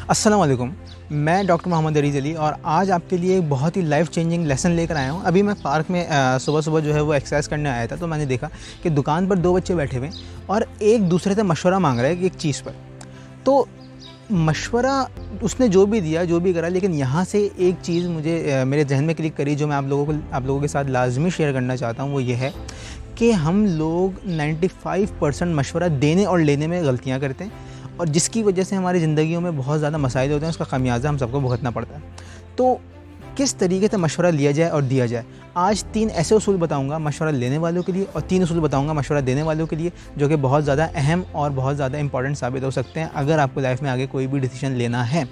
अस्सलाम वालेकुम। मैं डॉक्टर मोहम्मद अरीज़ अली और आज आपके लिए एक बहुत ही लाइफ़ चेंजिंग लेसन लेकर आया हूँ। अभी मैं पार्क में सुबह-सुबह जो है वो एक्सरसाइज करने आया था, तो मैंने देखा कि दुकान पर 2 बच्चे बैठे हुए हैं और एक दूसरे से मशवरा माँग रहे हैं एक चीज़ पर। तो मशवरा उसने जो भी दिया, जो भी करा, लेकिन यहाँ से एक चीज़ मुझे मेरे ज़हन में क्लिक करी जो मैं आप लोगों के साथ लाज़मी शेयर करना चाहता हूँ। वो ये है कि हम लोग 95% मशवरा देने और लेने में गलतियाँ करते हैं और जिसकी वजह से हमारी ज़िंदगियों में बहुत ज़्यादा मसाइल होते हैं, उसका ख़मियाज़ा हम सबको भुगतना पड़ता है। तो किस तरीके से मशवरा लिया जाए और दिया जाए, आज 3 ऐसे उसूल बताऊंगा मशवरा लेने वालों के लिए और 3 उसूल बताऊंगा मशवरा देने वालों के लिए, जो कि बहुत ज़्यादा अहम और बहुत ज़्यादा इंपॉर्टेंट साबित हो सकते हैं अगर आपको लाइफ में आगे कोई भी डिसीजन लेना है।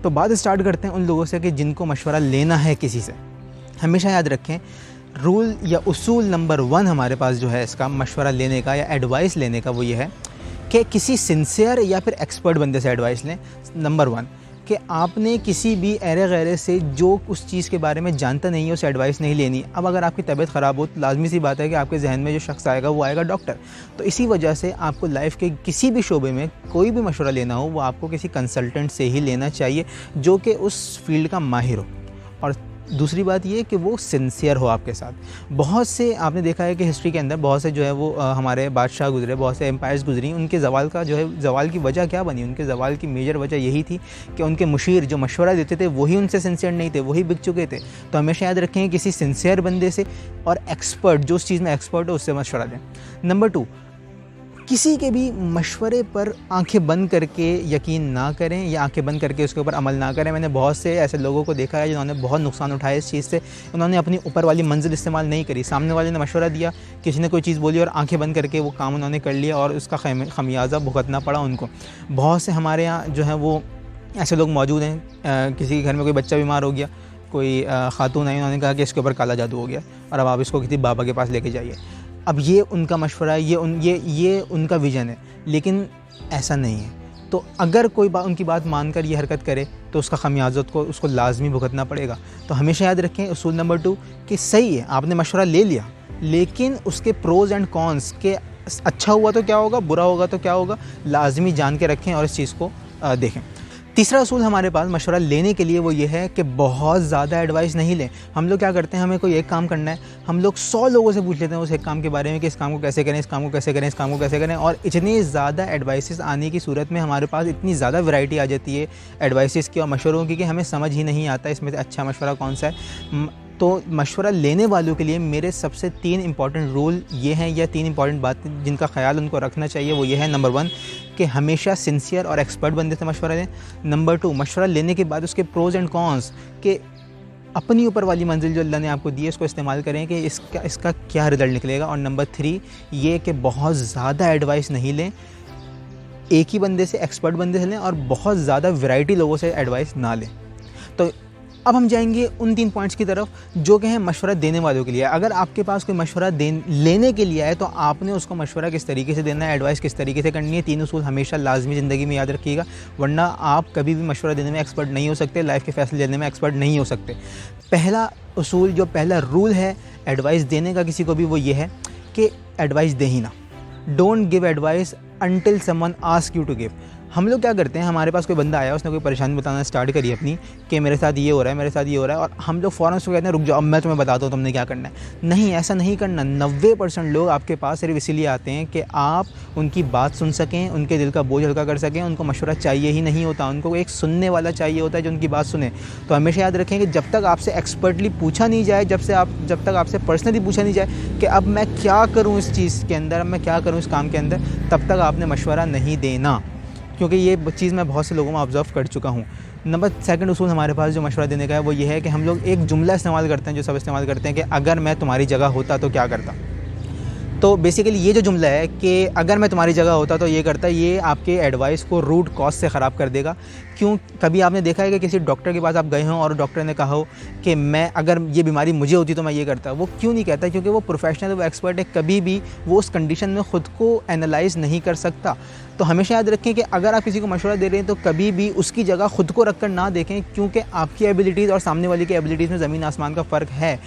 तो बात स्टार्ट करते हैं उन लोगों से कि जिनको मशवरा लेना है किसी से। हमेशा याद रखें, रूल या उसूल नंबर 1 हमारे पास जो है इसका मशवरा लेने का या एडवाइस लेने का, वो ये है कि किसी सिंसियर या फिर एक्सपर्ट बंदे से एडवाइस लें। नंबर 1 कि आपने किसी भी ऐरे गैरे से जो उस चीज़ के बारे में जानता नहीं है उसे एडवाइस नहीं लेनी। अब अगर आपकी तबीयत ख़राब हो तो लाजमी सी बात है कि आपके जहन में जो शख्स आएगा वो आएगा डॉक्टर। तो इसी वजह से आपको लाइफ के किसी भी शोबे में कोई भी मशवरा लेना हो वो आपको किसी कंसल्टेंट से ही लेना चाहिए जो कि उस फील्ड का माहिर हो। और दूसरी बात ये कि वो सिंसियर हो आपके साथ। बहुत से आपने देखा है कि हिस्ट्री के अंदर बहुत से जो है वो हमारे बादशाह गुजरे, बहुत से एम्पायर्स गुजरी, उनके ज़वाल का जो है ज़वाल की वजह क्या बनी? उनके ज़वाल की मेजर वजह यही थी कि उनके मुशीर जो मशवरा देते थे वही उनसे सिंसियर नहीं थे, वही बिक चुके थे। तो हमेशा याद रखें किसी सिंसियर बंदे से और एक्सपर्ट, जो उस चीज़ में एक्सपर्ट हो, उससे मशवरा दें। नंबर 2, किसी के भी मशवरे पर आंखें बंद करके यकीन ना करें या आंखें बंद करके उसके ऊपर अमल ना करें। मैंने बहुत से ऐसे लोगों को देखा है जिन्होंने बहुत नुकसान उठाया इस चीज़ से। उन्होंने अपनी ऊपर वाली मंजिल इस्तेमाल नहीं करी, सामने वाले ने मशवरा दिया, किसी ने कोई चीज़ बोली और आंखें बंद करके वो काम उन्होंने कर लिया और उसका खमियाजा भुगतना पड़ा उनको। बहुत से हमारे यहाँ जो है वो ऐसे लोग मौजूद हैं। किसी के घर में कोई बच्चा बीमार हो गया, कोई खातून आई, उन्होंने कहा कि इसके ऊपर काला जादू हो गया और अब आप इसको किसी बाबा के पास लेके जाइए। अब ये उनका मशवरा है, ये उनका विज़न है, लेकिन ऐसा नहीं है। तो अगर कोई उनकी बात मानकर ये हरकत करे तो उसका खमियाजा उसको लाजमी भुगतना पड़ेगा। तो हमेशा याद रखें उसूल नंबर 2 कि सही है आपने मशवरा ले लिया, लेकिन उसके प्रोज़ एंड कॉन्स के अच्छा हुआ तो क्या होगा, बुरा होगा तो क्या होगा, लाजमी जान के रखें और इस चीज़ को देखें। तीसरा उसूल हमारे पास मशवरा लेने के लिए वो ये है कि बहुत ज़्यादा एडवाइस नहीं लें। हम लोग क्या करते हैं, हमें कोई एक काम करना है, हम लोग 100 लोगों से पूछ लेते हैं उस एक काम के बारे में कि इस काम को कैसे करें, इस काम को कैसे करें, इस काम को कैसे करें। और इतनी ज़्यादा एडवाइसेस आने की सूरत में हमारे पास इतनी ज़्यादा वैरायटी आ जाती है एडवाइसेस की और मशवरों की कि हमें समझ ही नहीं आता इसमें से अच्छा मशवरा कौन सा है। तो मशवरा लेने वालों के लिए मेरे सबसे 3 इंपॉर्टेंट रूल ये हैं या 3 इंपॉर्टेंट बातें जिनका ख्याल उनको रखना चाहिए। वो ये है, नंबर 1 कि हमेशा सिंसियर और एक्सपर्ट बंदे से मशवरा लें। नंबर 2, मशवरा लेने के बाद उसके प्रोज़ एंड कॉन्स के अपनी ऊपर वाली मंजिल जो अल्लाह ने आपको दी है उसको इस्तेमाल करें कि इसका क्या रिज़ल्ट निकलेगा। और नंबर 3 ये कि बहुत ज़्यादा एडवाइस नहीं लें, एक ही बंदे से, एक्सपर्ट बंदे से लें और बहुत ज़्यादा वैरायटी लोगों से एडवाइस ना लें। तो अब हम जाएंगे उन 3 पॉइंट्स की तरफ जो कि हैं मशवरा देने वालों के लिए। अगर आपके पास कोई मशवरा लेने के लिए आए तो आपने उसको मशवरा किस तरीके से देना है, एडवाइस किस तरीके से करनी है। 3 उसूल हमेशा लाजमी ज़िंदगी में याद रखिएगा, वरना आप कभी भी मशवरा देने में एक्सपर्ट नहीं हो सकते, लाइफ के फैसले लेने में एक्सपर्ट नहीं हो सकते। पहला उसूल, जो पहला रूल है एडवाइस देने का किसी को भी, वो ये है कि एडवाइस दे ही ना। Don't give advice until someone ask you to give. हम लोग क्या करते हैं, हमारे पास कोई बंदा आया, उसने कोई परेशानी बताना स्टार्ट करी अपनी कि मेरे साथ ये हो रहा है, मेरे साथ ये हो रहा है, और हम लोग फ़ौरन उसको कहते हैं रुक जाओ अब मैं तुम्हें बताता हूँ तुमने क्या करना है। नहीं, ऐसा नहीं करना। 90% लोग आपके पास सिर्फ इसीलिए आते हैं कि आप उनकी बात सुन सकें, उनके दिल का बोझ हल्का कर सकें। उनको मशवरा चाहिए ही नहीं होता, उनको एक सुनने वाला चाहिए होता है जो उनकी बात सुने। तो हमेशा याद रखें कि जब तक आपसे एक्सपर्टली पूछा नहीं जाए, जब तक आपसे पर्सनली पूछा नहीं जाए कि अब मैं क्या करूँ इस चीज़ के अंदर, अब मैं क्या करूँ इस काम के अंदर, तब तक आपने मशवरा नहीं देना, क्योंकि ये चीज़ मैं बहुत से लोगों में ऑब्ज़र्व कर चुका हूँ। नंबर 2 उसूल हमारे पास जो मशवरा देने का है वो ये है कि हम लोग एक जुमला इस्तेमाल करते हैं जो सब इस्तेमाल करते हैं कि अगर मैं तुम्हारी जगह होता तो क्या करता। तो बेसिकली ये जो जुमला है कि अगर मैं तुम्हारी जगह होता तो ये करता, ये आपके एडवाइस को रूट कॉज से ख़राब कर देगा। क्यों? कभी आपने देखा है कि किसी डॉक्टर के पास आप गए हों और डॉक्टर ने कहा हो कि मैं अगर ये बीमारी मुझे होती तो मैं ये करता। वो क्यों नहीं कहता? क्योंकि वो प्रोफेशनल, वो एक्सपर्ट है, कभी भी वो उस कंडीशन में ख़ुद को एनालाइज़ नहीं कर सकता। तो हमेशा याद रखें कि अगर आप किसी को मशवरा दे रहे हैं तो कभी भी उसकी जगह ख़ुद को रख कर ना देखें, क्योंकि आपकी एबिलिटीज़ और सामने वाले की एबिलिटीज़ में ज़मीन आसमान का फ़र्क है।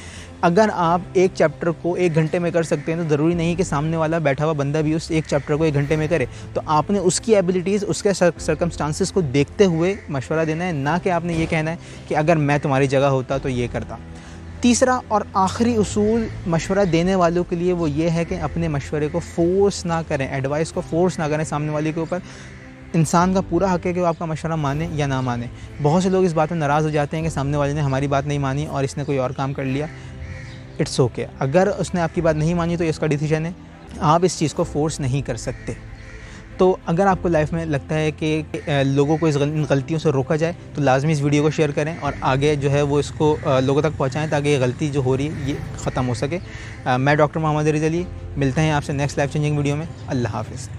अगर आप एक चैप्टर को 1 घंटे में कर सकते हैं तो ज़रूरी नहीं कि सामने वाला बैठा हुआ बंदा भी उस एक चैप्टर को 1 घंटे में करे। तो आपने उसकी एबिलिटीज़, उसके सर्कमस्टांसिस को देखते हुए मशवरा देना है, ना कि आपने ये कहना है कि अगर मैं तुम्हारी जगह होता तो ये करता। तीसरा और आखिरी उसूल मशवरा देने वालों के लिए वो ये है कि अपने मशवरे को फ़ोर्स ना करें, एडवाइस को फ़ोर्स ना करें सामने वाले के ऊपर। इंसान का पूरा हक़ है कि वो आपका मशवरा माने या ना माने। बहुत से लोग इस बात में नाराज़ हो जाते हैं कि सामने वाले ने हमारी बात नहीं मानी और इसने कोई और काम कर लिया। इट्स ओके, अगर उसने आपकी बात नहीं मानी तो ये उसका डिसीजन है, आप इस चीज़ को फ़ोर्स नहीं कर सकते। तो अगर आपको लाइफ में लगता है कि लोगों को इन गलतियों से रोका जाए तो लाजमी इस वीडियो को शेयर करें और आगे जो है वो इसको लोगों तक पहुंचाएं ताकि ये गलती जो हो रही है ये ख़त्म हो सके। मैं डॉक्टर मोहम्मद रिज़ अली, मिलते हैं आपसे नेक्स्ट लाइफ चेंजिंग वीडियो में। अल्लाह हाफ़िज़।